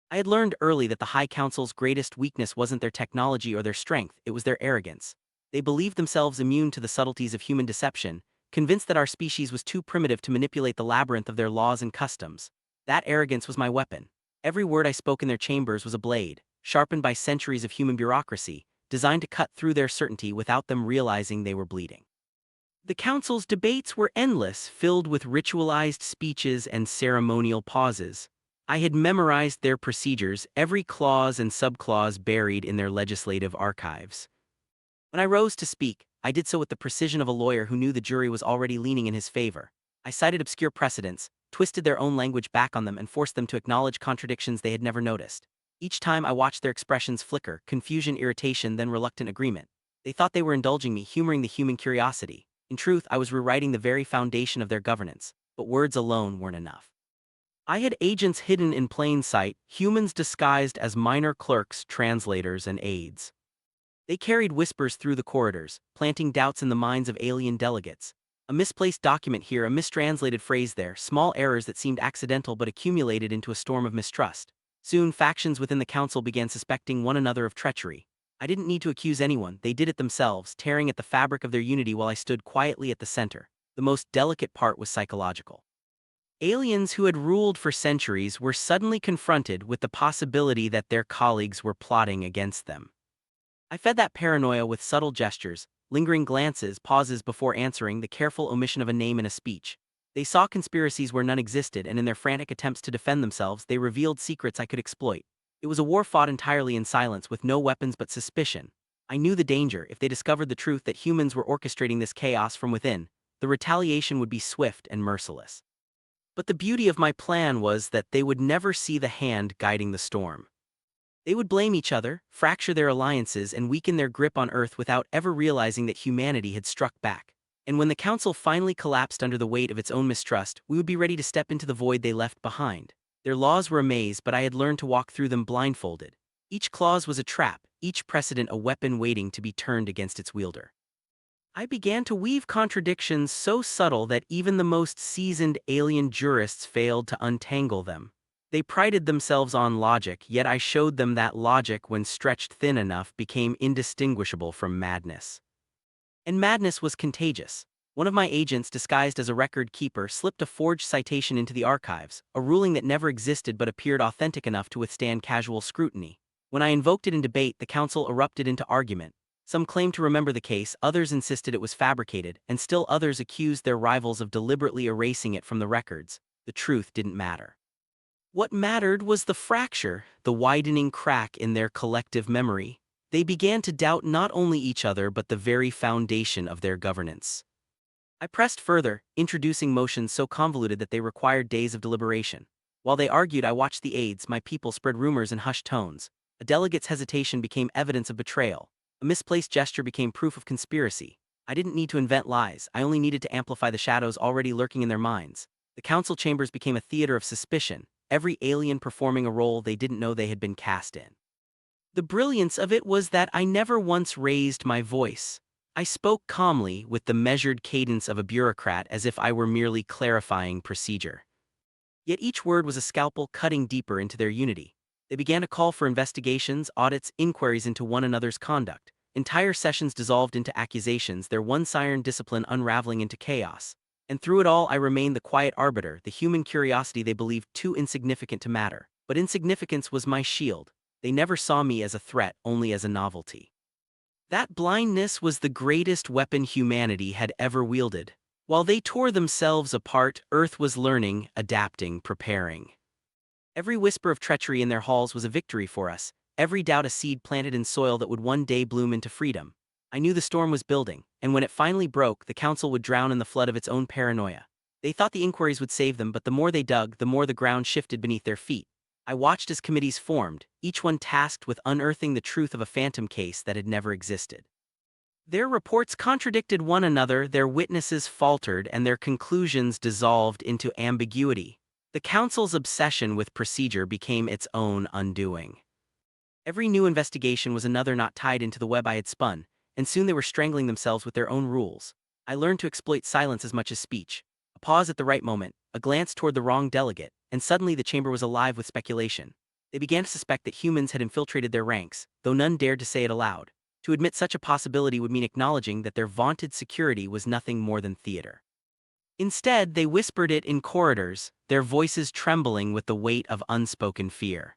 I had learned early that the High Council's greatest weakness wasn't their technology or their strength, it was their arrogance. They believed themselves immune to the subtleties of human deception, convinced that our species was too primitive to manipulate the labyrinth of their laws and customs. That arrogance was my weapon. Every word I spoke in their chambers was a blade, sharpened by centuries of human bureaucracy, designed to cut through their certainty without them realizing they were bleeding. The council's debates were endless, filled with ritualized speeches and ceremonial pauses. I had memorized their procedures, every clause and subclause buried in their legislative archives. When I rose to speak, I did so with the precision of a lawyer who knew the jury was already leaning in his favor. I cited obscure precedents, twisted their own language back on them, and forced them to acknowledge contradictions they had never noticed. Each time I watched their expressions flicker, confusion, irritation, then reluctant agreement. They thought they were indulging me, humoring the human curiosity. In truth, I was rewriting the very foundation of their governance, but words alone weren't enough. I had agents hidden in plain sight, humans disguised as minor clerks, translators, and aides. They carried whispers through the corridors, planting doubts in the minds of alien delegates. A misplaced document here, a mistranslated phrase there, small errors that seemed accidental but accumulated into a storm of mistrust. Soon, factions within the council began suspecting one another of treachery. I didn't need to accuse anyone, they did it themselves, tearing at the fabric of their unity while I stood quietly at the center. The most delicate part was psychological. Aliens who had ruled for centuries were suddenly confronted with the possibility that their colleagues were plotting against them. I fed that paranoia with subtle gestures, lingering glances, pauses before answering, the careful omission of a name in a speech. They saw conspiracies where none existed, and in their frantic attempts to defend themselves, they revealed secrets I could exploit. It was a war fought entirely in silence, with no weapons but suspicion. I knew the danger. If they discovered the truth that humans were orchestrating this chaos from within, the retaliation would be swift and merciless. But the beauty of my plan was that they would never see the hand guiding the storm. They would blame each other, fracture their alliances, and weaken their grip on Earth without ever realizing that humanity had struck back. And when the Council finally collapsed under the weight of its own mistrust, we would be ready to step into the void they left behind. Their laws were a maze, but I had learned to walk through them blindfolded. Each clause was a trap, each precedent a weapon waiting to be turned against its wielder. I began to weave contradictions so subtle that even the most seasoned alien jurists failed to untangle them. They prided themselves on logic, yet I showed them that logic, when stretched thin enough, became indistinguishable from madness. And madness was contagious. One of my agents, disguised as a record keeper, slipped a forged citation into the archives, a ruling that never existed but appeared authentic enough to withstand casual scrutiny. When I invoked it in debate, the council erupted into argument. Some claimed to remember the case, others insisted it was fabricated, and still others accused their rivals of deliberately erasing it from the records. The truth didn't matter. What mattered was the fracture, the widening crack in their collective memory. They began to doubt not only each other but the very foundation of their governance. I pressed further, introducing motions so convoluted that they required days of deliberation. While they argued, I watched the aides, my people, spread rumors in hushed tones. A delegate's hesitation became evidence of betrayal. A misplaced gesture became proof of conspiracy. I didn't need to invent lies, I only needed to amplify the shadows already lurking in their minds. The council chambers became a theater of suspicion, every alien performing a role they didn't know they had been cast in. The brilliance of it was that I never once raised my voice. I spoke calmly, with the measured cadence of a bureaucrat, as if I were merely clarifying procedure. Yet each word was a scalpel cutting deeper into their unity. They began to call for investigations, audits, inquiries into one another's conduct. Entire sessions dissolved into accusations, their one-siren discipline unraveling into chaos. And through it all, I remained the quiet arbiter, the human curiosity they believed too insignificant to matter. But insignificance was my shield. They never saw me as a threat, only as a novelty. That blindness was the greatest weapon humanity had ever wielded. While they tore themselves apart, Earth was learning, adapting, preparing. Every whisper of treachery in their halls was a victory for us, every doubt a seed planted in soil that would one day bloom into freedom. I knew the storm was building, and when it finally broke, the council would drown in the flood of its own paranoia. They thought the inquiries would save them, but the more they dug, the more the ground shifted beneath their feet. I watched as committees formed, each one tasked with unearthing the truth of a phantom case that had never existed. Their reports contradicted one another, their witnesses faltered, and their conclusions dissolved into ambiguity. The council's obsession with procedure became its own undoing. Every new investigation was another knot tied into the web I had spun, and soon they were strangling themselves with their own rules. I learned to exploit silence as much as speech. A pause at the right moment, a glance toward the wrong delegate, and suddenly the chamber was alive with speculation. They began to suspect that humans had infiltrated their ranks, though none dared to say it aloud. To admit such a possibility would mean acknowledging that their vaunted security was nothing more than theater. Instead, they whispered it in corridors, their voices trembling with the weight of unspoken fear.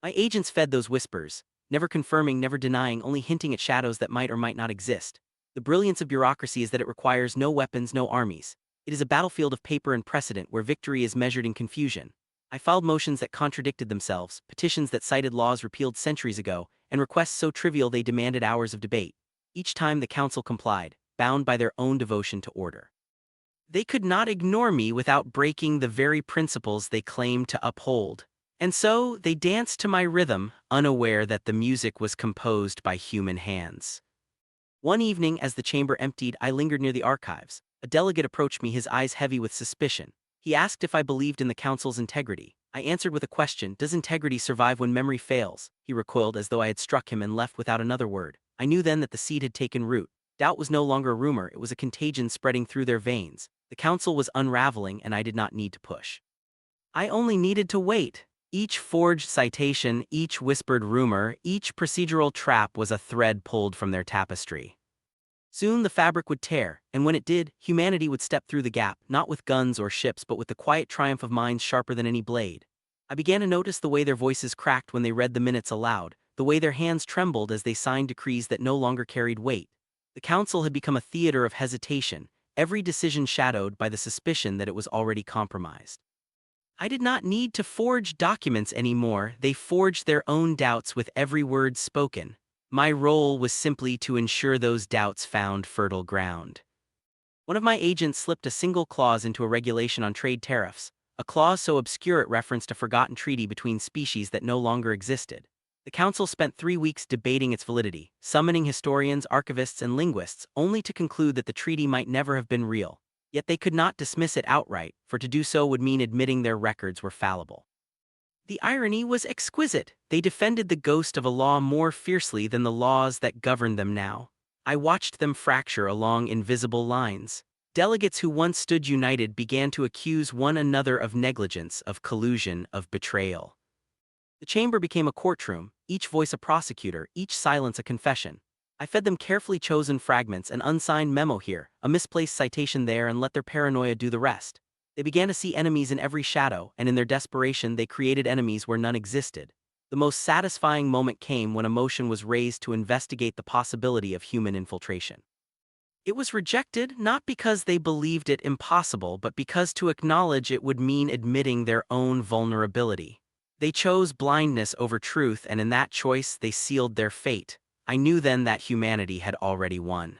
My agents fed those whispers, never confirming, never denying, only hinting at shadows that might or might not exist. The brilliance of bureaucracy is that it requires no weapons, no armies. It is a battlefield of paper and precedent where victory is measured in confusion. I filed motions that contradicted themselves, petitions that cited laws repealed centuries ago, and requests so trivial they demanded hours of debate. Each time the council complied, bound by their own devotion to order. They could not ignore me without breaking the very principles they claimed to uphold. And so, they danced to my rhythm, unaware that the music was composed by human hands. One evening, as the chamber emptied, I lingered near the archives. A delegate approached me, his eyes heavy with suspicion. He asked if I believed in the council's integrity. I answered with a question: does integrity survive when memory fails? He recoiled as though I had struck him and left without another word. I knew then that the seed had taken root. Doubt was no longer a rumor, it was a contagion spreading through their veins. The council was unraveling, and I did not need to push. I only needed to wait. Each forged citation, each whispered rumor, each procedural trap was a thread pulled from their tapestry. Soon the fabric would tear, and when it did, humanity would step through the gap, not with guns or ships but with the quiet triumph of minds sharper than any blade. I began to notice the way their voices cracked when they read the minutes aloud, the way their hands trembled as they signed decrees that no longer carried weight. The council had become a theater of hesitation, every decision shadowed by the suspicion that it was already compromised. I did not need to forge documents anymore, they forged their own doubts with every word spoken. My role was simply to ensure those doubts found fertile ground. One of my agents slipped a single clause into a regulation on trade tariffs, a clause so obscure it referenced a forgotten treaty between species that no longer existed. The council spent 3 weeks debating its validity, summoning historians, archivists, and linguists, only to conclude that the treaty might never have been real. Yet they could not dismiss it outright, for to do so would mean admitting their records were fallible. The irony was exquisite. They defended the ghost of a law more fiercely than the laws that governed them now. I watched them fracture along invisible lines. Delegates who once stood united began to accuse one another of negligence, of collusion, of betrayal. The chamber became a courtroom, each voice a prosecutor, each silence a confession. I fed them carefully chosen fragments, an unsigned memo here, a misplaced citation there, and let their paranoia do the rest. They began to see enemies in every shadow, and in their desperation they created enemies where none existed. The most satisfying moment came when a motion was raised to investigate the possibility of human infiltration. It was rejected not because they believed it impossible, but because to acknowledge it would mean admitting their own vulnerability. They chose blindness over truth, and in that choice they sealed their fate. I knew then that humanity had already won.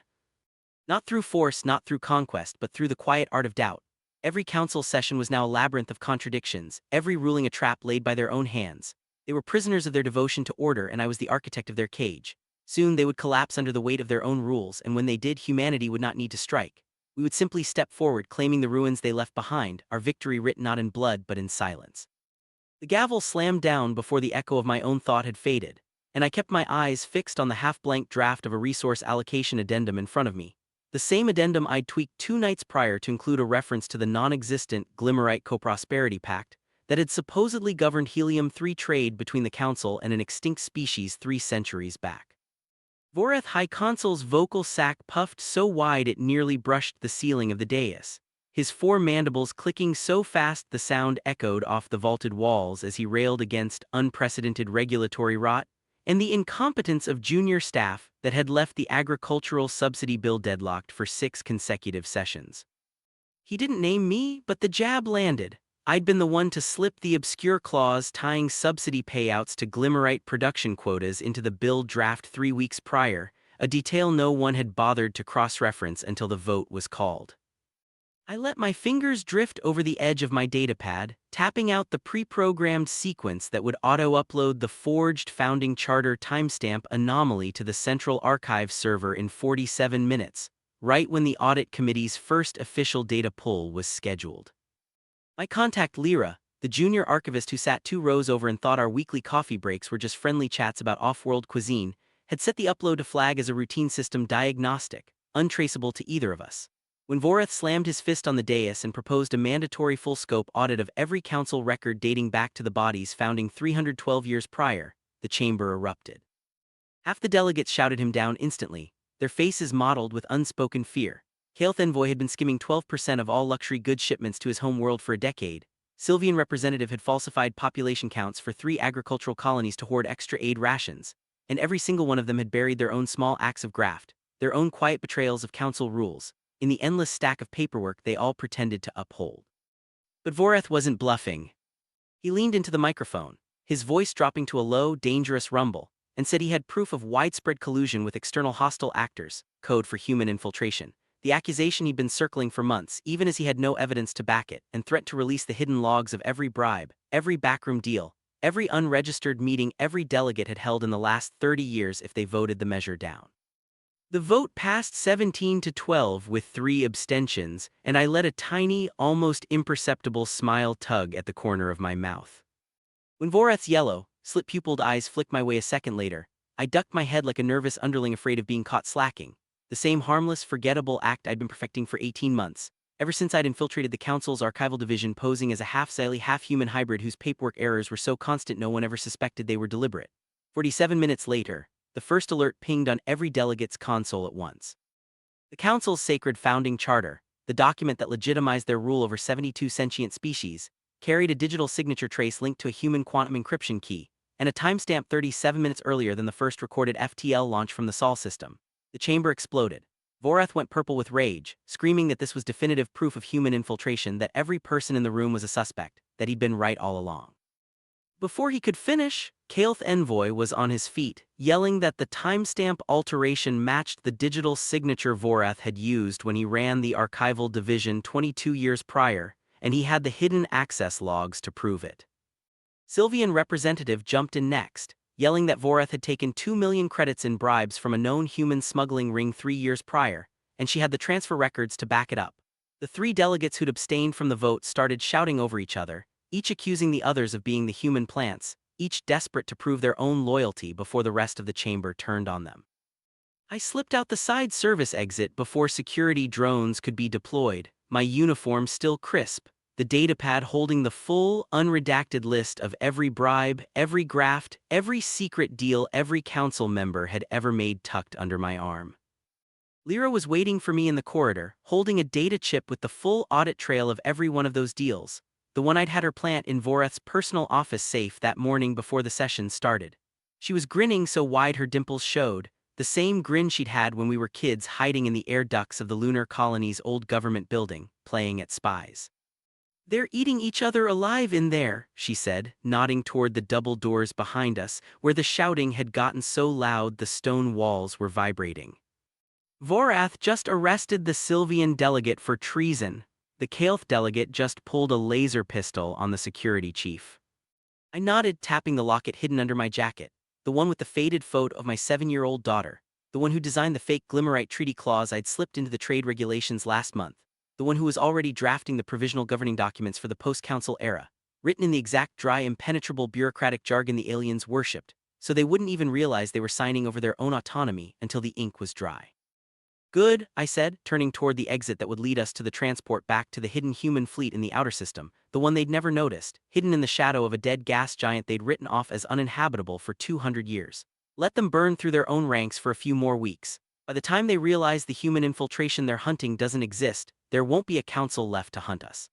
Not through force, not through conquest, but through the quiet art of doubt. Every council session was now a labyrinth of contradictions, every ruling a trap laid by their own hands. They were prisoners of their devotion to order, and I was the architect of their cage. Soon they would collapse under the weight of their own rules, and when they did, humanity would not need to strike. We would simply step forward, claiming the ruins they left behind, our victory written not in blood but in silence. The gavel slammed down before the echo of my own thought had faded, and I kept my eyes fixed on the half-blank draft of a resource allocation addendum in front of me. The same addendum I'd tweaked 2 nights prior to include a reference to the non-existent Glimmerite Co-Prosperity Pact that had supposedly governed helium-3 trade between the Council and an extinct species 3 centuries back. Voreth High Consul's vocal sac puffed so wide it nearly brushed the ceiling of the dais, his 4 mandibles clicking so fast the sound echoed off the vaulted walls as he railed against unprecedented regulatory rot and the incompetence of junior staff that had left the agricultural subsidy bill deadlocked for 6 consecutive sessions. He didn't name me, but the jab landed. I'd been the one to slip the obscure clause tying subsidy payouts to Glimmerite production quotas into the bill draft 3 weeks prior, a detail no one had bothered to cross-reference until the vote was called. I let my fingers drift over the edge of my datapad, tapping out the pre-programmed sequence that would auto-upload the forged founding charter timestamp anomaly to the central archive server in 47 minutes, right when the audit committee's first official data pull was scheduled. My contact Lyra, the junior archivist who sat 2 rows over and thought our weekly coffee breaks were just friendly chats about off-world cuisine, had set the upload to flag as a routine system diagnostic, untraceable to either of us. When Voreth slammed his fist on the dais and proposed a mandatory full-scope audit of every council record dating back to the body's founding 312 years prior, the chamber erupted. Half the delegates shouted him down instantly, their faces mottled with unspoken fear. Kael'th Envoy had been skimming 12% of all luxury goods shipments to his home world for a decade. Sylvian representative had falsified population counts for 3 agricultural colonies to hoard extra aid rations, and every single one of them had buried their own small acts of graft, their own quiet betrayals of council rules, in the endless stack of paperwork they all pretended to uphold. But Voreth wasn't bluffing. He leaned into the microphone, his voice dropping to a low, dangerous rumble, and said he had proof of widespread collusion with external hostile actors, code for human infiltration. The accusation he'd been circling for months, even as he had no evidence to back it, and threatened to release the hidden logs of every bribe, every backroom deal, every unregistered meeting every delegate had held in the last 30 years if they voted the measure down. The vote passed 17-12 with 3 abstentions, and I let a tiny, almost imperceptible smile tug at the corner of my mouth. When Voreth's yellow, slit-pupiled eyes flicked my way a second later, I ducked my head like a nervous underling afraid of being caught slacking. The same harmless, forgettable act I'd been perfecting for 18 months, ever since I'd infiltrated the Council's archival division posing as a half-silly, half-human hybrid whose paperwork errors were so constant no one ever suspected they were deliberate. 47 minutes later, the first alert pinged on every delegate's console at once. The Council's sacred founding charter, the document that legitimized their rule over 72 sentient species, carried a digital signature trace linked to a human quantum encryption key, and a timestamp 37 minutes earlier than the first recorded FTL launch from the Sol system. The chamber exploded. Voreth went purple with rage, screaming that this was definitive proof of human infiltration, that every person in the room was a suspect, that he'd been right all along. Before he could finish, Kael'th Envoy was on his feet, yelling that the timestamp alteration matched the digital signature Voreth had used when he ran the archival division 22 years prior, and he had the hidden access logs to prove it. Sylvian representative jumped in next, yelling that Voreth had taken 2 million credits in bribes from a known human smuggling ring 3 years prior, and she had the transfer records to back it up. The 3 delegates who'd abstained from the vote started shouting over each other, each accusing the others of being the human plants, each desperate to prove their own loyalty before the rest of the chamber turned on them. I slipped out the side service exit before security drones could be deployed, my uniform still crisp, the datapad holding the full, unredacted list of every bribe, every graft, every secret deal every council member had ever made tucked under my arm. Lyra was waiting for me in the corridor, holding a data chip with the full audit trail of every one of those deals, the one I'd had her plant in Voreth's personal office safe that morning before the session started. She was grinning so wide her dimples showed, the same grin she'd had when we were kids hiding in the air ducts of the lunar colony's old government building, playing at spies. "They're eating each other alive in there," she said, nodding toward the double doors behind us, where the shouting had gotten so loud the stone walls were vibrating. "Voreth just arrested the Sylvian delegate for treason." The Kael'th delegate just pulled a laser pistol on the security chief. I nodded, tapping the locket hidden under my jacket, the one with the faded photo of my 7-year-old daughter, the one who designed the fake Glimmerite treaty clause I'd slipped into the trade regulations last month, the one who was already drafting the provisional governing documents for the post-council era, written in the exact dry, impenetrable bureaucratic jargon the aliens worshipped, so they wouldn't even realize they were signing over their own autonomy until the ink was dry. "Good," I said, turning toward the exit that would lead us to the transport back to the hidden human fleet in the outer system, the one they'd never noticed, hidden in the shadow of a dead gas giant they'd written off as uninhabitable for 200 years. Let them burn through their own ranks for a few more weeks. By the time they realize the human infiltration they're hunting doesn't exist, there won't be a council left to hunt us.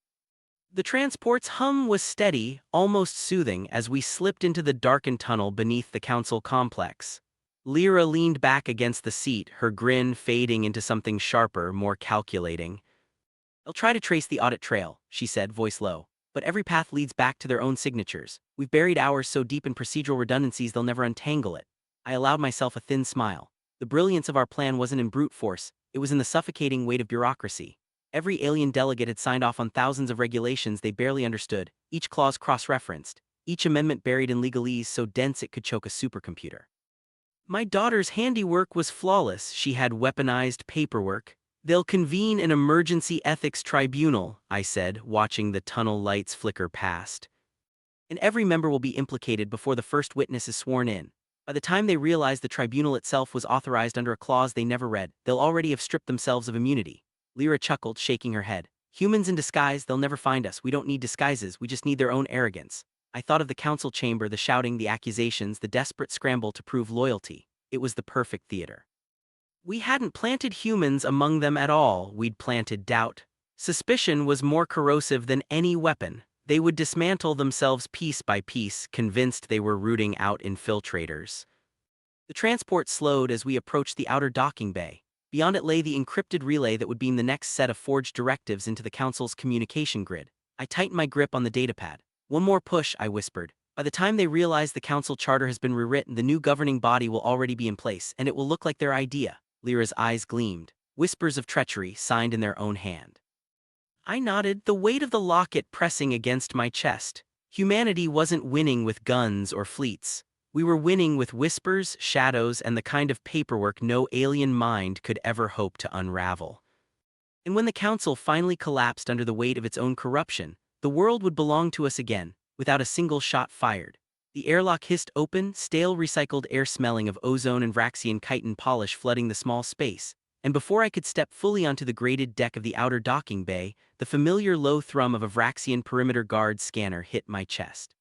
The transport's hum was steady, almost soothing, as we slipped into the darkened tunnel beneath the council complex. Lyra leaned back against the seat, her grin fading into something sharper, more calculating. "They'll try to trace the audit trail," she said, voice low, "but every path leads back to their own signatures. We've buried ours so deep in procedural redundancies they'll never untangle it." I allowed myself a thin smile. The brilliance of our plan wasn't in brute force, it was in the suffocating weight of bureaucracy. Every alien delegate had signed off on thousands of regulations they barely understood, each clause cross-referenced, each amendment buried in legalese so dense it could choke a supercomputer. My daughter's handiwork was flawless. She had weaponized paperwork. "They'll convene an emergency ethics tribunal," I said, watching the tunnel lights flicker past. "And every member will be implicated before the first witness is sworn in. By the time they realize the tribunal itself was authorized under a clause they never read, they'll already have stripped themselves of immunity. Lyra chuckled, shaking her head. Humans in disguise, they'll never find us. We don't need disguises, we just need their own arrogance. I thought of the council chamber, the shouting, the accusations, the desperate scramble to prove loyalty. It was the perfect theater. We hadn't planted humans among them at all, we'd planted doubt. Suspicion was more corrosive than any weapon. They would dismantle themselves piece by piece, convinced they were rooting out infiltrators. The transport slowed as we approached the outer docking bay. Beyond it lay the encrypted relay that would beam the next set of forged directives into the Council's communication grid. I tightened my grip on the datapad. One more push, I whispered. By the time they realize the Council charter has been rewritten, the new governing body will already be in place, and it will look like their idea. Lyra's eyes gleamed. Whispers of treachery, signed in their own hand. I nodded, the weight of the locket pressing against my chest. Humanity wasn't winning with guns or fleets. We were winning with whispers, shadows, and the kind of paperwork no alien mind could ever hope to unravel. And when the Council finally collapsed under the weight of its own corruption, the world would belong to us again, without a single shot fired. The airlock hissed open, stale recycled air smelling of ozone and Vraxian chitin polish flooding the small space, and before I could step fully onto the graded deck of the outer docking bay, the familiar low thrum of a Vraxian perimeter guard scanner hit my chest.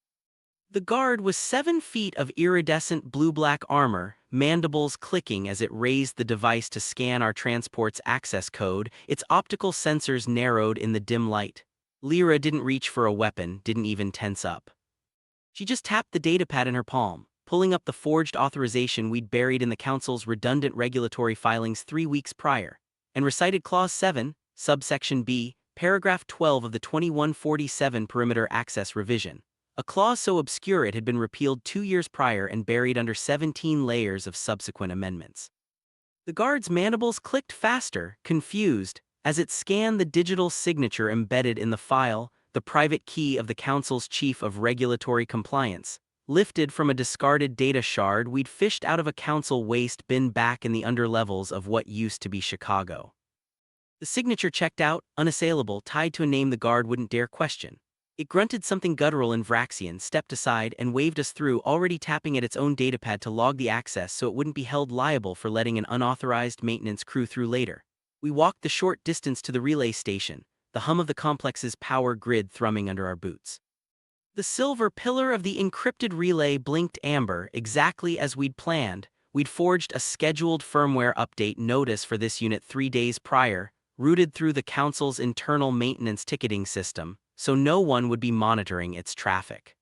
The guard was 7 feet of iridescent blue-black armor, mandibles clicking as it raised the device to scan our transport's access code, its optical sensors narrowed in the dim light. Lyra didn't reach for a weapon, didn't even tense up. She just tapped the datapad in her palm, pulling up the forged authorization we'd buried in the Council's redundant regulatory filings 3 weeks prior, and recited Clause 7, Subsection B, Paragraph 12 of the 2147 Perimeter Access Revision. A clause so obscure it had been repealed 2 years prior and buried under 17 layers of subsequent amendments. The guard's mandibles clicked faster, confused, as it scanned the digital signature embedded in the file, the private key of the Council's Chief of Regulatory Compliance, lifted from a discarded data shard we'd fished out of a Council waste bin back in the underlevels of what used to be Chicago. The signature checked out, unassailable, tied to a name the guard wouldn't dare question. It grunted something guttural in Vraxian, stepped aside, and waved us through, already tapping at its own datapad to log the access so it wouldn't be held liable for letting an unauthorized maintenance crew through later. We walked the short distance to the relay station, the hum of the complex's power grid thrumming under our boots. The silver pillar of the encrypted relay blinked amber, exactly as we'd planned. We'd forged a scheduled firmware update notice for this unit 3 days prior, routed through the Council's internal maintenance ticketing system, so no one would be monitoring its traffic.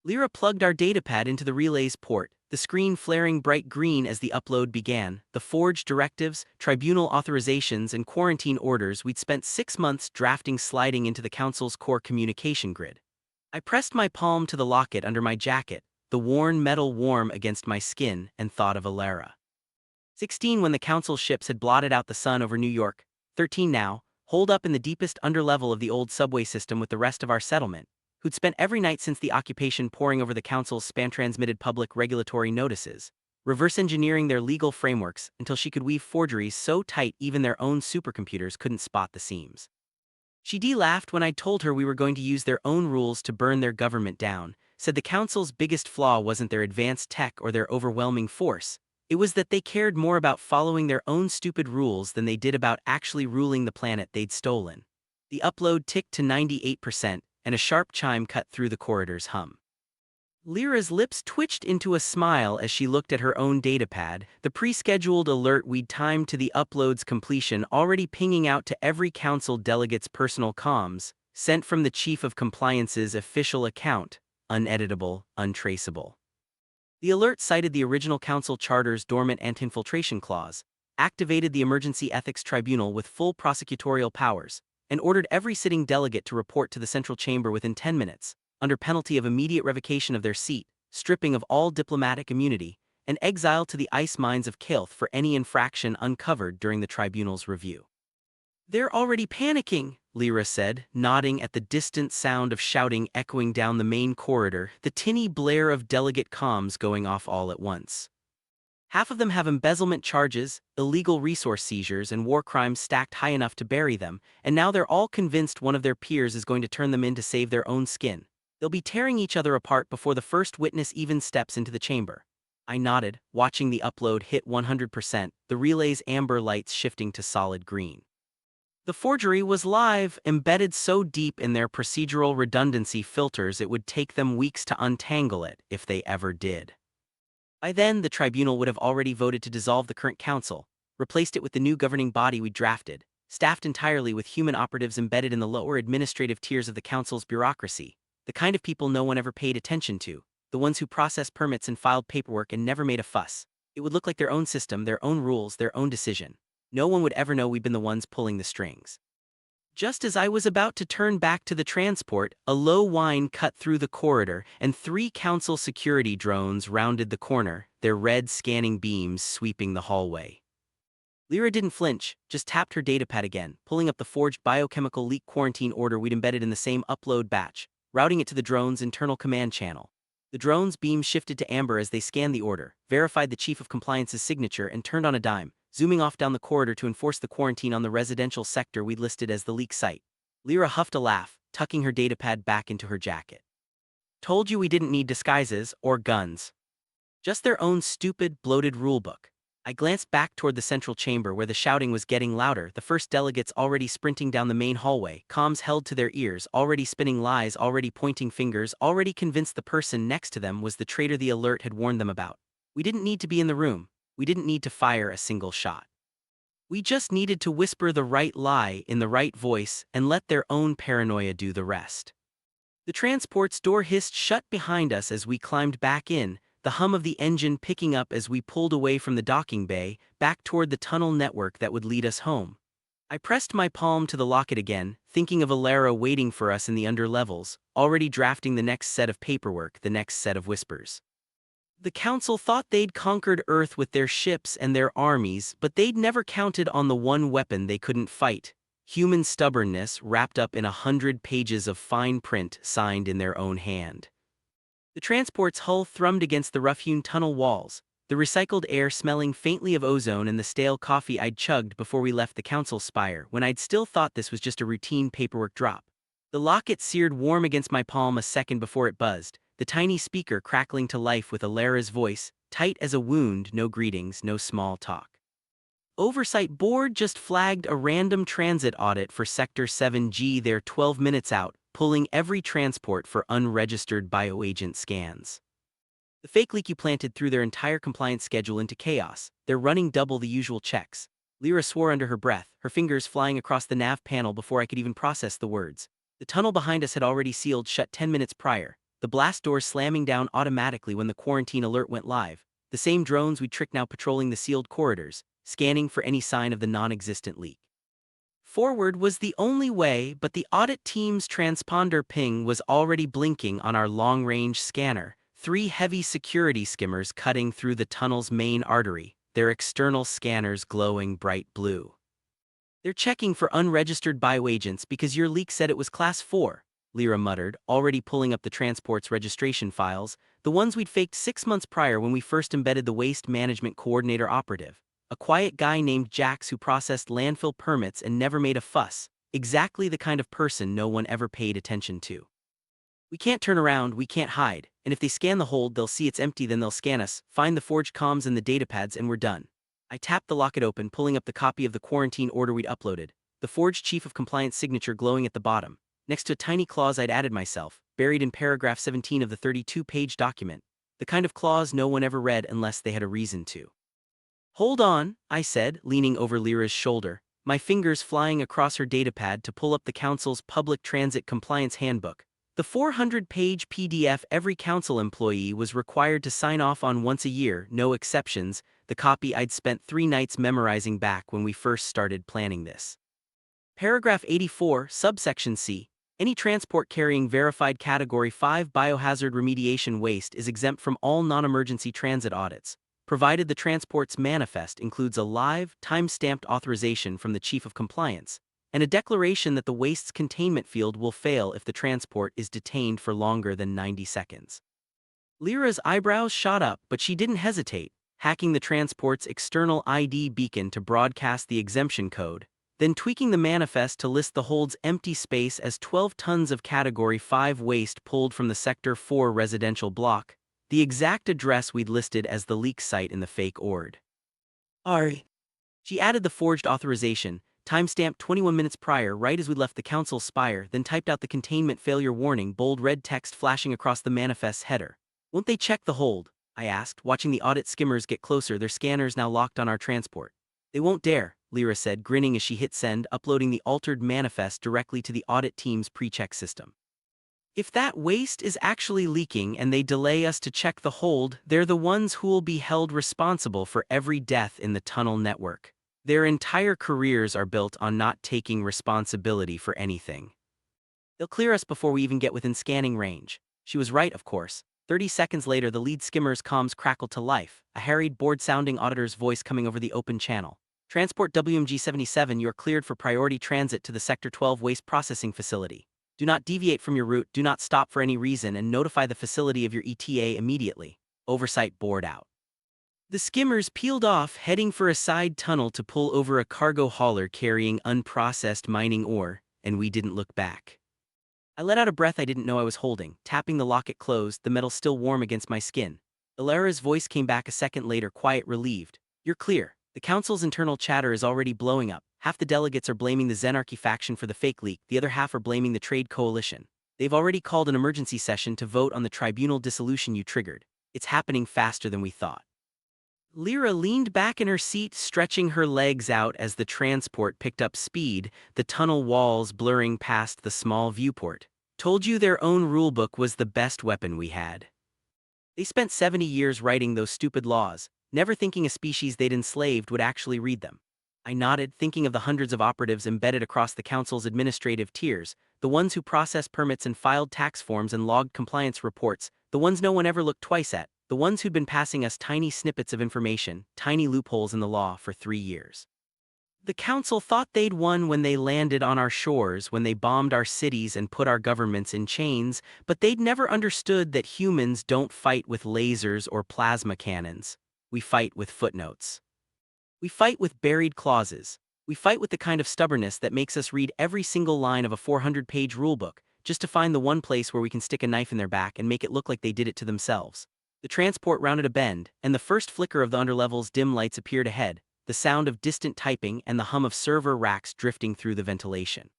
Lyra plugged our datapad into the relay's port, the screen flaring bright green as the upload began. The forged directives, tribunal authorizations, and quarantine orders we'd spent 6 months drafting sliding into the Council's core communication grid. I pressed my palm to the locket under my jacket, the worn metal warm against my skin, and thought of Alara. 16 when the Council ships had blotted out the sun over New York, 13 now, holed up in the deepest underlevel of the old subway system with the rest of our settlement, who'd spent every night since the occupation poring over the Council's span-transmitted public regulatory notices, reverse engineering their legal frameworks until she could weave forgeries so tight even their own supercomputers couldn't spot the seams. She laughed when I told her we were going to use their own rules to burn their government down, said the Council's biggest flaw wasn't their advanced tech or their overwhelming force, it was that they cared more about following their own stupid rules than they did about actually ruling the planet they'd stolen. The upload ticked to 98%, and a sharp chime cut through the corridor's hum. Lyra's lips twitched into a smile as she looked at her own datapad, the pre-scheduled alert we'd timed to the upload's completion already pinging out to every Council delegate's personal comms, sent from the Chief of Compliance's official account, uneditable, untraceable. The alert cited the original Council Charter's dormant anti-infiltration clause, activated the Emergency Ethics Tribunal with full prosecutorial powers, and ordered every sitting delegate to report to the Central Chamber within 10 minutes, under penalty of immediate revocation of their seat, stripping of all diplomatic immunity, and exile to the ice mines of Kael'th for any infraction uncovered during the tribunal's review. "They're already panicking," Lyra said, nodding at the distant sound of shouting echoing down the main corridor, the tinny blare of delegate comms going off all at once. "Half of them have embezzlement charges, illegal resource seizures, and war crimes stacked high enough to bury them, and now they're all convinced one of their peers is going to turn them in to save their own skin. They'll be tearing each other apart before the first witness even steps into the chamber." I nodded, watching the upload hit 100%, the relay's amber lights shifting to solid green. The forgery was live, embedded so deep in their procedural redundancy filters it would take them weeks to untangle it, if they ever did. By then, the tribunal would have already voted to dissolve the current council, replaced it with the new governing body we drafted, staffed entirely with human operatives embedded in the lower administrative tiers of the council's bureaucracy, the kind of people no one ever paid attention to, the ones who processed permits and filed paperwork and never made a fuss. It would look like their own system, their own rules, their own decision. No one would ever know we'd been the ones pulling the strings. Just as I was about to turn back to the transport, a low whine cut through the corridor, and 3 council security drones rounded the corner, their red scanning beams sweeping the hallway. Lyra didn't flinch, just tapped her datapad again, pulling up the forged biochemical leak quarantine order we'd embedded in the same upload batch, routing it to the drone's internal command channel. The drone's beam shifted to amber as they scanned the order, verified the Chief of Compliance's signature, and turned on a dime, zooming off down the corridor to enforce the quarantine on the residential sector we'd listed as the leak site. Lyra huffed a laugh, tucking her datapad back into her jacket. Told you we didn't need disguises or guns. Just their own stupid, bloated rulebook. I glanced back toward the central chamber where the shouting was getting louder, the first delegates already sprinting down the main hallway, comms held to their ears, already spinning lies, already pointing fingers, already convinced the person next to them was the traitor the alert had warned them about. We didn't need to be in the room. We didn't need to fire a single shot. We just needed to whisper the right lie in the right voice and let their own paranoia do the rest. The transport's door hissed shut behind us as we climbed back in, the hum of the engine picking up as we pulled away from the docking bay, back toward the tunnel network that would lead us home. I pressed my palm to the locket again, thinking of Alara waiting for us in the underlevels, already drafting the next set of paperwork, the next set of whispers. The council thought they'd conquered Earth with their ships and their armies, but they'd never counted on the one weapon they couldn't fight: human stubbornness wrapped up in 100 pages of fine print signed in their own hand. The transport's hull thrummed against the rough-hewn tunnel walls, the recycled air smelling faintly of ozone and the stale coffee I'd chugged before we left the council spire when I'd still thought this was just a routine paperwork drop. The locket seared warm against my palm a second before it buzzed, the tiny speaker crackling to life with Alara's voice, tight as a wound, no greetings, no small talk. Oversight Board just flagged a random transit audit for Sector 7G. They're 12 minutes out, pulling every transport for unregistered bioagent scans. The fake leak you planted threw their entire compliance schedule into chaos. They're running double the usual checks. Lyra swore under her breath, her fingers flying across the nav panel before I could even process the words. The tunnel behind us had already sealed shut 10 minutes prior, the blast doors slamming down automatically when the quarantine alert went live, the same drones we'd tricked now patrolling the sealed corridors, scanning for any sign of the non-existent leak. Forward was the only way, but the audit team's transponder ping was already blinking on our long-range scanner, 3 heavy security skimmers cutting through the tunnel's main artery, their external scanners glowing bright blue. They're checking for unregistered bioagents because your leak said it was Class 4, Lyra muttered, already pulling up the transport's registration files, the ones we'd faked 6 months prior when we first embedded the Waste Management Coordinator operative. A quiet guy named Jax who processed landfill permits and never made a fuss, exactly the kind of person no one ever paid attention to. We can't turn around, we can't hide, and if they scan the hold they'll see it's empty, then they'll scan us, find the forged comms and the datapads, and we're done. I tapped the locket open, pulling up the copy of the quarantine order we'd uploaded, the forged Chief of Compliance signature glowing at the bottom, next to a tiny clause I'd added myself, buried in paragraph 17 of the 32-page document, the kind of clause no one ever read unless they had a reason to. Hold on, I said, leaning over Lyra's shoulder, my fingers flying across her datapad to pull up the council's Public Transit Compliance Handbook, the 400-page PDF every council employee was required to sign off on once a year, no exceptions, the copy I'd spent 3 nights memorizing back when we first started planning this. Paragraph 84, subsection C. Any transport carrying verified Category 5 biohazard remediation waste is exempt from all non-emergency transit audits, provided the transport's manifest includes a live, time-stamped authorization from the Chief of Compliance, and a declaration that the waste's containment field will fail if the transport is detained for longer than 90 seconds. Lyra's eyebrows shot up, but she didn't hesitate, hacking the transport's external ID beacon to broadcast the exemption code, then tweaking the manifest to list the hold's empty space as 12 tons of Category 5 waste pulled from the Sector 4 residential block, the exact address we'd listed as the leak site in the fake ord. Ari. She added the forged authorization, Timestamp 21 minutes prior, right as we left the council's spire, then typed out the containment failure warning, bold red text flashing across the manifest's header. Won't they check the hold? I asked, watching the audit skimmers get closer, their scanners now locked on our transport. They won't dare, Lyra said, grinning as she hit send, uploading the altered manifest directly to the audit team's pre-check system. If that waste is actually leaking and they delay us to check the hold, they're the ones who'll be held responsible for every death in the tunnel network. Their entire careers are built on not taking responsibility for anything. They'll clear us before we even get within scanning range. She was right, of course. 30 seconds later, the lead skimmer's comms crackled to life, a harried, bored-sounding auditor's voice coming over the open channel. Transport WMG-77, you're cleared for priority transit to the Sector 12 waste processing facility. Do not deviate from your route, do not stop for any reason, and notify the facility of your ETA immediately. Oversight board out. The skimmers peeled off, heading for a side tunnel to pull over a cargo hauler carrying unprocessed mining ore, and we didn't look back. I let out a breath I didn't know I was holding, tapping the locket closed, the metal still warm against my skin. Ilara's voice came back a second later, quiet, relieved. You're clear. The council's internal chatter is already blowing up. Half the delegates are blaming the Xenarchy faction for the fake leak, the other half are blaming the Trade Coalition. They've already called an emergency session to vote on the tribunal dissolution you triggered. It's happening faster than we thought. Lyra leaned back in her seat, stretching her legs out as the transport picked up speed, the tunnel walls blurring past the small viewport. Told you their own rulebook was the best weapon we had. They spent 70 years writing those stupid laws, never thinking a species they'd enslaved would actually read them. I nodded, thinking of the hundreds of operatives embedded across the council's administrative tiers, the ones who processed permits and filed tax forms and logged compliance reports, the ones no one ever looked twice at, the ones who'd been passing us tiny snippets of information, tiny loopholes in the law for 3 years. The council thought they'd won when they landed on our shores, when they bombed our cities and put our governments in chains, but they'd never understood that humans don't fight with lasers or plasma cannons. We fight with footnotes. We fight with buried clauses. We fight with the kind of stubbornness that makes us read every single line of a 400-page rulebook, just to find the one place where we can stick a knife in their back and make it look like they did it to themselves. The transport rounded a bend, and the first flicker of the underlevel's dim lights appeared ahead, the sound of distant typing and the hum of server racks drifting through the ventilation.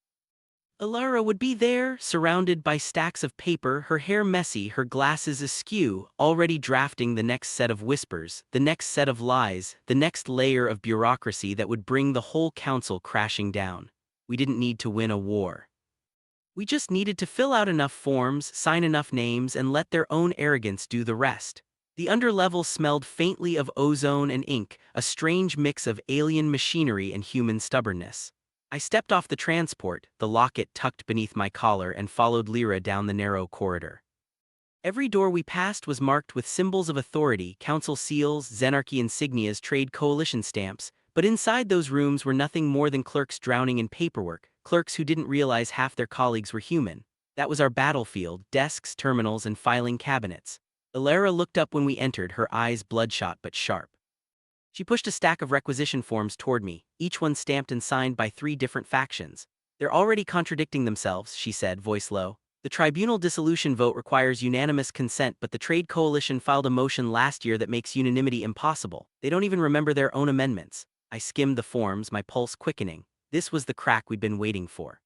Ilara would be there, surrounded by stacks of paper, her hair messy, her glasses askew, already drafting the next set of whispers, the next set of lies, the next layer of bureaucracy that would bring the whole council crashing down. We didn't need to win a war. We just needed to fill out enough forms, sign enough names, and let their own arrogance do the rest. The underlevel smelled faintly of ozone and ink, a strange mix of alien machinery and human stubbornness. I stepped off the transport, the locket tucked beneath my collar, and followed Lyra down the narrow corridor. Every door we passed was marked with symbols of authority, council seals, Xenarchy insignias, trade coalition stamps, but inside those rooms were nothing more than clerks drowning in paperwork, clerks who didn't realize half their colleagues were human. That was our battlefield, desks, terminals, and filing cabinets. Ilara looked up when we entered, her eyes bloodshot but sharp. She pushed a stack of requisition forms toward me, each one stamped and signed by 3 different factions. They're already contradicting themselves, she said, voice low. The tribunal dissolution vote requires unanimous consent, but the Trade Coalition filed a motion last year that makes unanimity impossible. They don't even remember their own amendments. I skimmed the forms, my pulse quickening. This was the crack we'd been waiting for.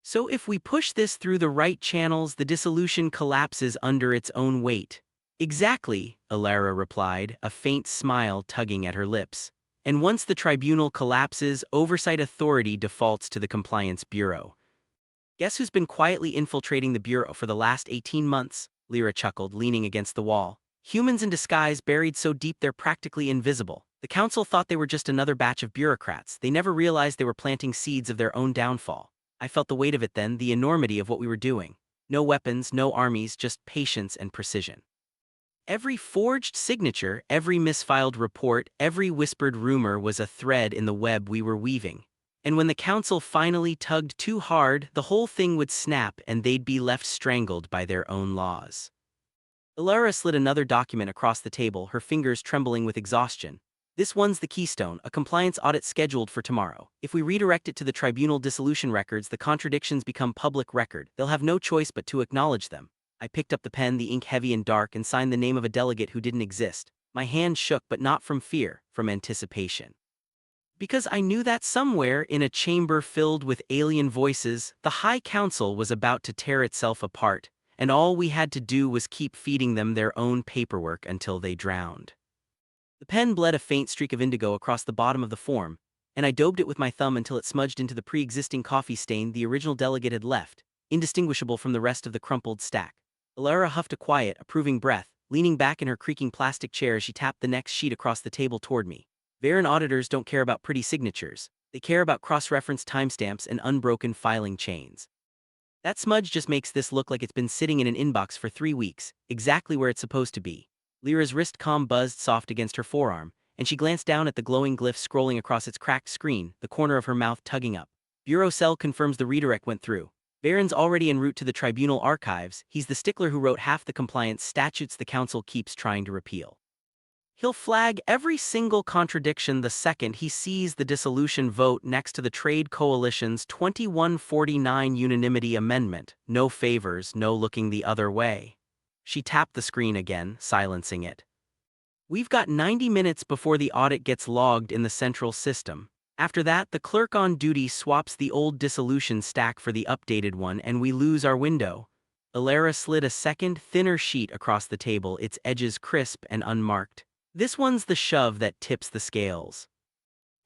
So if we push this through the right channels, the dissolution collapses under its own weight. Exactly, Ilara replied, a faint smile tugging at her lips. And once the tribunal collapses, oversight authority defaults to the Compliance Bureau. Guess who's been quietly infiltrating the Bureau for the last 18 months? Lyra chuckled, leaning against the wall. Humans in disguise, buried so deep they're practically invisible. The council thought they were just another batch of bureaucrats. They never realized they were planting seeds of their own downfall. I felt the weight of it then, the enormity of what we were doing. No weapons, no armies, just patience and precision. Every forged signature, every misfiled report, every whispered rumor was a thread in the web we were weaving. And when the council finally tugged too hard, the whole thing would snap and they'd be left strangled by their own laws. Ilara slid another document across the table, her fingers trembling with exhaustion. This one's the keystone, a compliance audit scheduled for tomorrow. If we redirect it to the tribunal dissolution records, the contradictions become public record. They'll have no choice but to acknowledge them. I picked up the pen, the ink heavy and dark, and signed the name of a delegate who didn't exist. My hand shook, but not from fear, from anticipation. Because I knew that somewhere in a chamber filled with alien voices, the High Council was about to tear itself apart, and all we had to do was keep feeding them their own paperwork until they drowned. The pen bled a faint streak of indigo across the bottom of the form, and I daubed it with my thumb until it smudged into the pre-existing coffee stain the original delegate had left, indistinguishable from the rest of the crumpled stack. Alara huffed a quiet, approving breath, leaning back in her creaking plastic chair as she tapped the next sheet across the table toward me. Varen auditors don't care about pretty signatures. They care about cross-referenced timestamps and unbroken filing chains. That smudge just makes this look like it's been sitting in an inbox for 3 weeks, exactly where it's supposed to be. Lyra's wrist comm buzzed soft against her forearm, and she glanced down at the glowing glyph scrolling across its cracked screen, the corner of her mouth tugging up. Bureau Cell confirms the redirect went through. Varen's already en route to the tribunal archives. He's the stickler who wrote half the compliance statutes the council keeps trying to repeal. He'll flag every single contradiction the second he sees the dissolution vote next to the Trade Coalition's 2149 unanimity amendment. No favors, no looking the other way. She tapped the screen again, silencing it. We've got 90 minutes before the audit gets logged in the central system. After that, the clerk on duty swaps the old dissolution stack for the updated one and we lose our window. Alara slid a second, thinner sheet across the table, its edges crisp and unmarked. This one's the shove that tips the scales.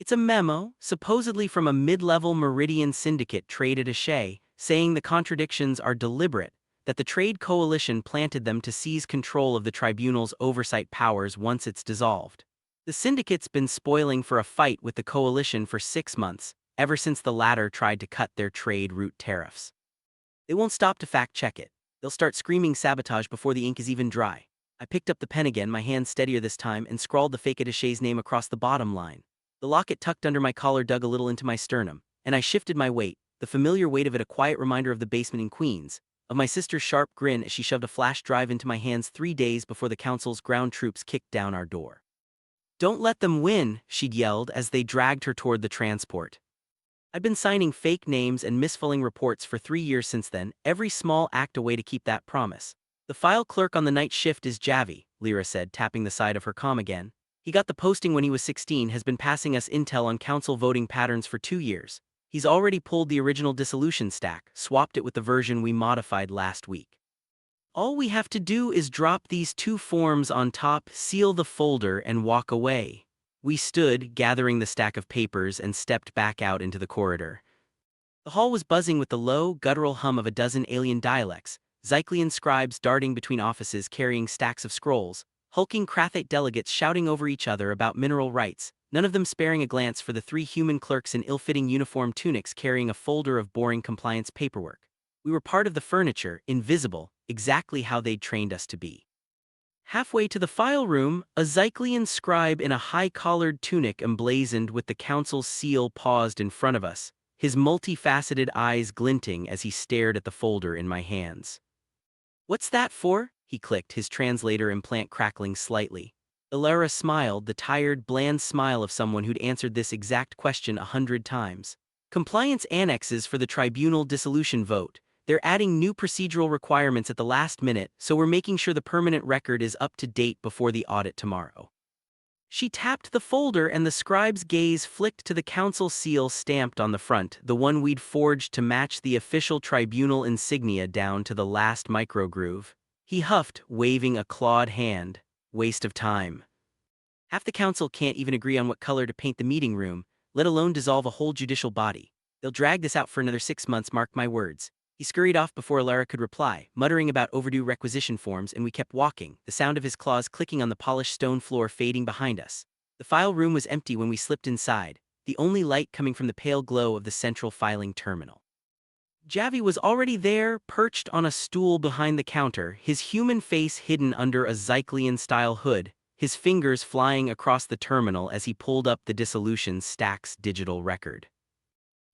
It's a memo, supposedly from a mid-level Meridian syndicate trade attaché, saying the contradictions are deliberate, that the Trade Coalition planted them to seize control of the tribunal's oversight powers once it's dissolved. The syndicate's been spoiling for a fight with the coalition for 6 months, ever since the latter tried to cut their trade route tariffs. They won't stop to fact-check it. They'll start screaming sabotage before the ink is even dry. I picked up the pen again, my hand steadier this time, and scrawled the fake attaché's name across the bottom line. The locket tucked under my collar dug a little into my sternum, and I shifted my weight, the familiar weight of it a quiet reminder of the basement in Queens, of my sister's sharp grin as she shoved a flash drive into my hands 3 days before the council's ground troops kicked down our door. "Don't let them win," she'd yelled as they dragged her toward the transport. I'd been signing fake names and misfilling reports for 3 years since then, every small act a way to keep that promise. "The file clerk on the night shift is Javi," Lyra said, tapping the side of her comm again. "He got the posting when he was 16, has been passing us intel on council voting patterns for 2 years. He's already pulled the original dissolution stack, swapped it with the version we modified last week. All we have to do is drop these 2 forms on top, seal the folder, and walk away." We stood, gathering the stack of papers, and stepped back out into the corridor. The hall was buzzing with the low, guttural hum of a dozen alien dialects, Zykllian scribes darting between offices carrying stacks of scrolls, hulking Krathate delegates shouting over each other about mineral rights, none of them sparing a glance for the 3 human clerks in ill-fitting uniform tunics carrying a folder of boring compliance paperwork. We were part of the furniture, invisible, exactly how they'd trained us to be. Halfway to the file room, a Zykllian scribe in a high-collared tunic emblazoned with the council's seal paused in front of us, his multifaceted eyes glinting as he stared at the folder in my hands. "What's that for?" he clicked, his translator implant crackling slightly. Alara smiled, the tired, bland smile of someone who'd answered this exact question 100 times. "Compliance annexes for the tribunal dissolution vote. They're adding new procedural requirements at the last minute, so we're making sure the permanent record is up to date before the audit tomorrow." She tapped the folder and the scribe's gaze flicked to the council seal stamped on the front, the one we'd forged to match the official tribunal insignia down to the last microgroove. He huffed, waving a clawed hand. "Waste of time. Half the council can't even agree on what color to paint the meeting room, let alone dissolve a whole judicial body. They'll drag this out for another 6 months, mark my words." He scurried off before Alara could reply, muttering about overdue requisition forms, and we kept walking, the sound of his claws clicking on the polished stone floor fading behind us. The file room was empty when we slipped inside, the only light coming from the pale glow of the central filing terminal. Javi was already there, perched on a stool behind the counter, his human face hidden under a Zykllian-style hood, his fingers flying across the terminal as he pulled up the dissolution stack's digital record.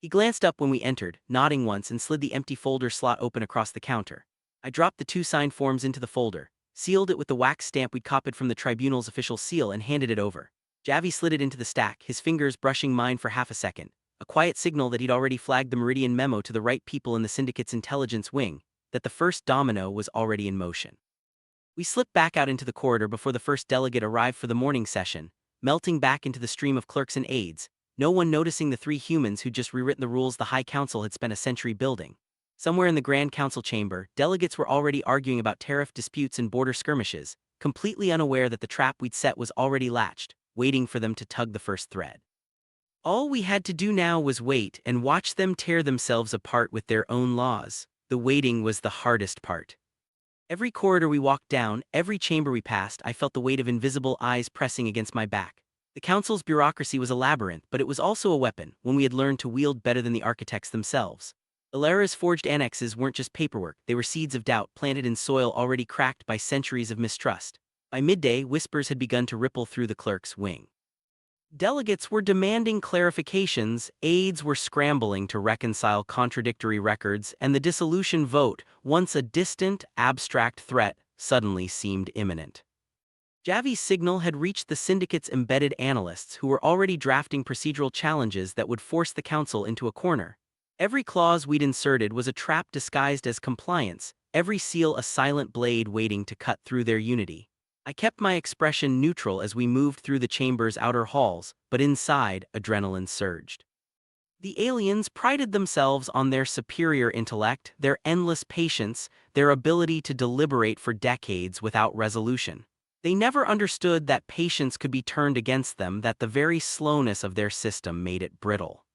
He glanced up when we entered, nodding once, and slid the empty folder slot open across the counter. I dropped the 2 signed forms into the folder, sealed it with the wax stamp we'd copied from the tribunal's official seal, and handed it over. Javi slid it into the stack, his fingers brushing mine for half a second, a quiet signal that he'd already flagged the Meridian memo to the right people in the syndicate's intelligence wing, that the first domino was already in motion. We slipped back out into the corridor before the first delegate arrived for the morning session, melting back into the stream of clerks and aides, no one noticing the three humans who'd just rewritten the rules the High Council had spent a century building. Somewhere in the Grand Council chamber, delegates were already arguing about tariff disputes and border skirmishes, completely unaware that the trap we'd set was already latched, waiting for them to tug the first thread. All we had to do now was wait and watch them tear themselves apart with their own laws. The waiting was the hardest part. Every corridor we walked down, every chamber we passed, I felt the weight of invisible eyes pressing against my back. The council's bureaucracy was a labyrinth, but it was also a weapon, one we had learned to wield better than the architects themselves. Ilara's forged annexes weren't just paperwork, they were seeds of doubt planted in soil already cracked by centuries of mistrust. By midday, whispers had begun to ripple through the clerk's wing. Delegates were demanding clarifications, aides were scrambling to reconcile contradictory records, and the dissolution vote, once a distant, abstract threat, suddenly seemed imminent. Javi's signal had reached the syndicate's embedded analysts who were already drafting procedural challenges that would force the council into a corner. Every clause we'd inserted was a trap disguised as compliance, every seal a silent blade waiting to cut through their unity. I kept my expression neutral as we moved through the chamber's outer halls, but inside, adrenaline surged. The aliens prided themselves on their superior intellect, their endless patience, their ability to deliberate for decades without resolution. They never understood that patience could be turned against them, that the very slowness of their system made it brittle.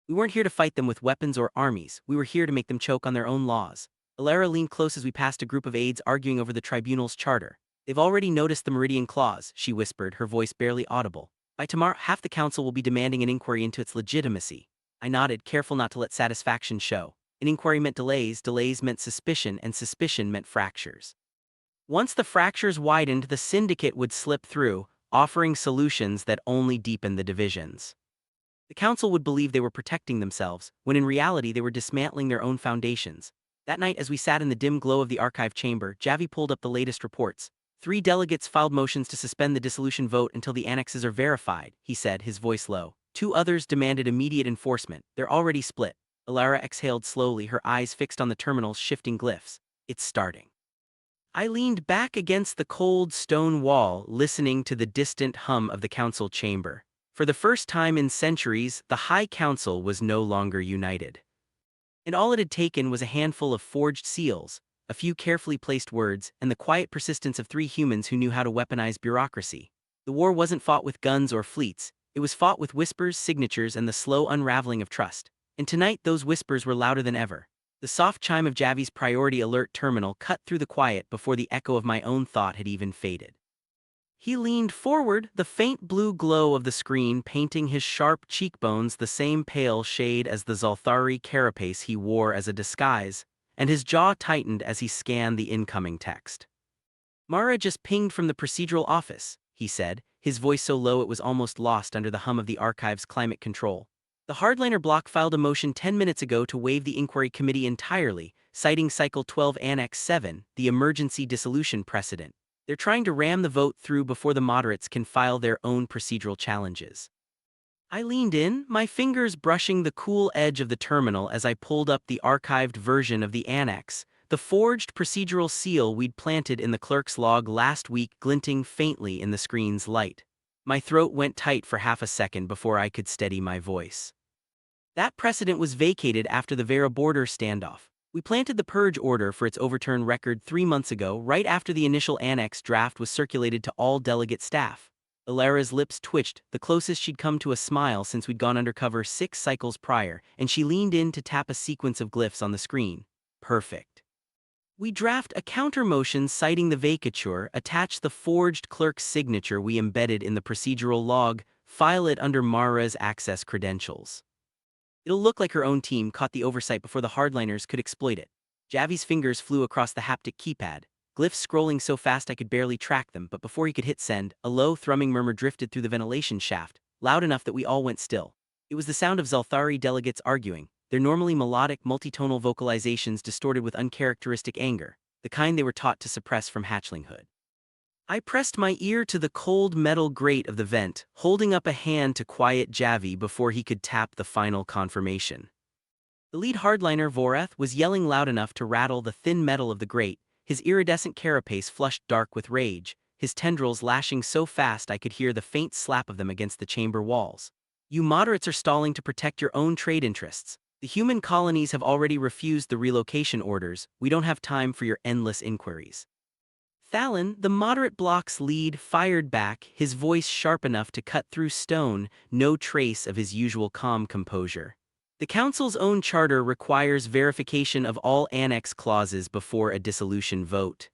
We weren't here to fight them with weapons or armies, we were here to make them choke on their own laws. Ilara leaned close as we passed a group of aides arguing over the tribunal's charter. "They've already noticed the Meridian Clause," she whispered, her voice barely audible. "By tomorrow, half the council will be demanding an inquiry into its legitimacy." I nodded, careful not to let satisfaction show. An inquiry meant delays, delays meant suspicion, and suspicion meant fractures. Once the fractures widened, the syndicate would slip through, offering solutions that only deepened the divisions. The council would believe they were protecting themselves, when in reality they were dismantling their own foundations. That night, as we sat in the dim glow of the archive chamber, Javi pulled up the latest reports. 3 delegates filed motions to suspend the dissolution vote until the annexes are verified, he said, his voice low. 2 others demanded immediate enforcement. They're already split. Ilara exhaled slowly, her eyes fixed on the terminal's shifting glyphs. It's starting. I leaned back against the cold stone wall, listening to the distant hum of the council chamber. For the first time in centuries, the High Council was no longer united. And all it had taken was a handful of forged seals, a few carefully placed words, and the quiet persistence of 3 humans who knew how to weaponize bureaucracy. The war wasn't fought with guns or fleets, it was fought with whispers, signatures, and the slow unraveling of trust. And tonight those whispers were louder than ever. The soft chime of Javi's priority alert terminal cut through the quiet before the echo of my own thought had even faded. He leaned forward, the faint blue glow of the screen painting his sharp cheekbones the same pale shade as the Zalthari carapace he wore as a disguise, and his jaw tightened as he scanned the incoming text. "Mara just pinged from the procedural office," he said, his voice so low it was almost lost under the hum of the archive's climate control. "The hardliner block filed a motion 10 minutes ago to waive the inquiry committee entirely, citing Cycle 12 Annex 7, the emergency dissolution precedent. They're trying to ram the vote through before the moderates can file their own procedural challenges." I leaned in, my fingers brushing the cool edge of the terminal as I pulled up the archived version of the annex, the forged procedural seal we'd planted in the clerk's log last week glinting faintly in the screen's light. My throat went tight for half a second before I could steady my voice. That precedent was vacated after the Vera border standoff. We planted the purge order for its overturn record 3 months ago, right after the initial annex draft was circulated to all delegate staff. Ilara's lips twitched, the closest she'd come to a smile since we'd gone undercover 6 cycles prior, and she leaned in to tap a sequence of glyphs on the screen. Perfect. We draft a counter-motion citing the vacature, attach the forged clerk's signature we embedded in the procedural log, file it under Mara's access credentials. It'll look like her own team caught the oversight before the hardliners could exploit it. Javi's fingers flew across the haptic keypad, glyphs scrolling so fast I could barely track them, but before he could hit send, a low thrumming murmur drifted through the ventilation shaft, loud enough that we all went still. It was the sound of Zalthari delegates arguing, their normally melodic, multitonal vocalizations distorted with uncharacteristic anger, the kind they were taught to suppress from hatchlinghood. I pressed my ear to the cold metal grate of the vent, holding up a hand to quiet Javi before he could tap the final confirmation. The lead hardliner, Voreth, was yelling loud enough to rattle the thin metal of the grate, his iridescent carapace flushed dark with rage, his tendrils lashing so fast I could hear the faint slap of them against the chamber walls. You moderates are stalling to protect your own trade interests. The human colonies have already refused the relocation orders. We don't have time for your endless inquiries. Thalon, the moderate bloc's lead, fired back, his voice sharp enough to cut through stone, no trace of his usual calm composure. The Council's own charter requires verification of all annex clauses before a dissolution vote.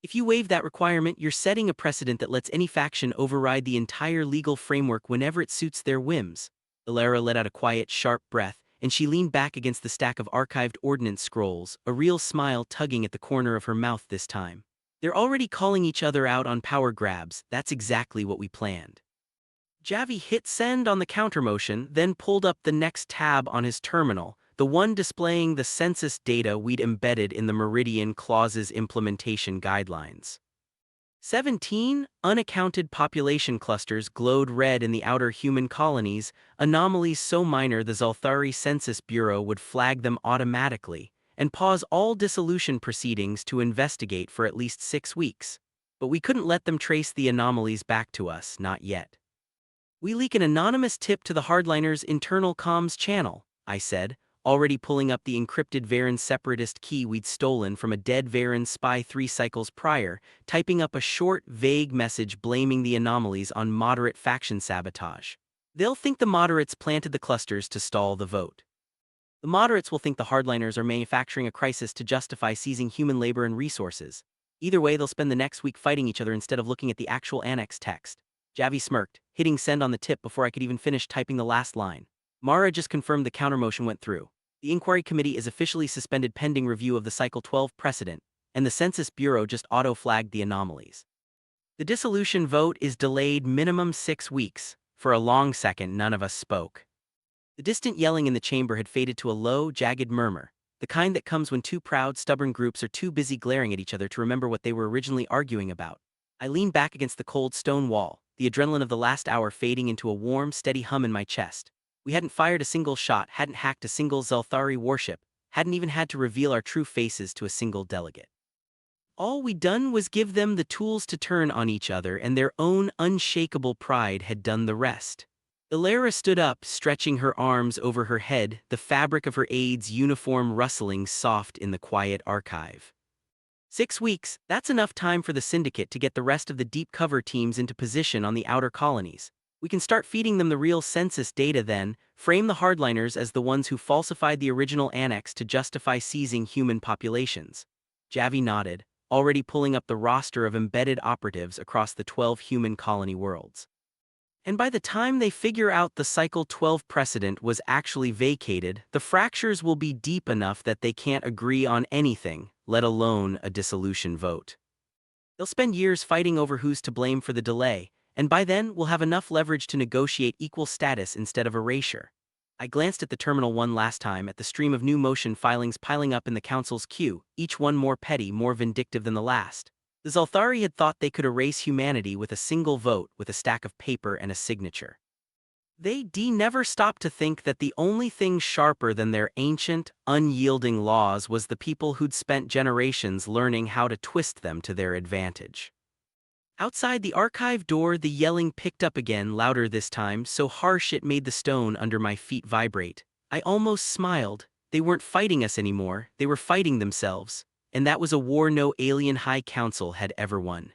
If you waive that requirement, you're setting a precedent that lets any faction override the entire legal framework whenever it suits their whims. Ilara let out a quiet, sharp breath, and she leaned back against the stack of archived ordnance scrolls, a real smile tugging at the corner of her mouth this time. They're already calling each other out on power grabs. That's exactly what we planned. Javi hit send on the countermotion, then pulled up the next tab on his terminal, the one displaying the census data we'd embedded in the Meridian Clauses implementation guidelines. 17 unaccounted population clusters glowed red in the outer human colonies, anomalies so minor the Zalthari Census Bureau would flag them automatically and pause all dissolution proceedings to investigate for at least 6 weeks. But we couldn't let them trace the anomalies back to us, not yet. We leak an anonymous tip to the hardliners' internal comms channel, I said, already pulling up the encrypted Varen separatist key we'd stolen from a dead Varen spy 3 cycles prior, typing up a short, vague message blaming the anomalies on moderate faction sabotage. They'll think the moderates planted the clusters to stall the vote. The moderates will think the hardliners are manufacturing a crisis to justify seizing human labor and resources. Either way, they'll spend the next week fighting each other instead of looking at the actual annex text. Javi smirked, hitting send on the tip before I could even finish typing the last line. Mara just confirmed the countermotion went through. The inquiry committee is officially suspended pending review of the Cycle 12 precedent, and the Census Bureau just auto-flagged the anomalies. The dissolution vote is delayed minimum 6 weeks. For a long second, none of us spoke. The distant yelling in the chamber had faded to a low, jagged murmur, the kind that comes when two proud, stubborn groups are too busy glaring at each other to remember what they were originally arguing about. I leaned back against the cold stone wall, the adrenaline of the last hour fading into a warm, steady hum in my chest. We hadn't fired a single shot, hadn't hacked a single Zelthari warship, hadn't even had to reveal our true faces to a single delegate. All we'd done was give them the tools to turn on each other, and their own unshakable pride had done the rest. Ilara stood up, stretching her arms over her head, the fabric of her aide's uniform rustling soft in the quiet archive. 6 weeks, that's enough time for the Syndicate to get the rest of the deep cover teams into position on the outer colonies. We can start feeding them the real census data then, frame the hardliners as the ones who falsified the original annex to justify seizing human populations. Javi nodded, already pulling up the roster of embedded operatives across the 12 human colony worlds. And by the time they figure out the Cycle 12 precedent was actually vacated, the fractures will be deep enough that they can't agree on anything, let alone a dissolution vote. They'll spend years fighting over who's to blame for the delay, and by then we'll have enough leverage to negotiate equal status instead of erasure. I glanced at the terminal one last time at the stream of new motion filings piling up in the Council's queue, each one more petty, more vindictive than the last. The Zalthari had thought they could erase humanity with a single vote, with a stack of paper and a signature. They never stopped to think that the only thing sharper than their ancient, unyielding laws was the people who'd spent generations learning how to twist them to their advantage. Outside the archive door, the yelling picked up again, louder this time, so harsh it made the stone under my feet vibrate. I almost smiled. They weren't fighting us anymore, they were fighting themselves. And that was a war no alien High Council had ever won.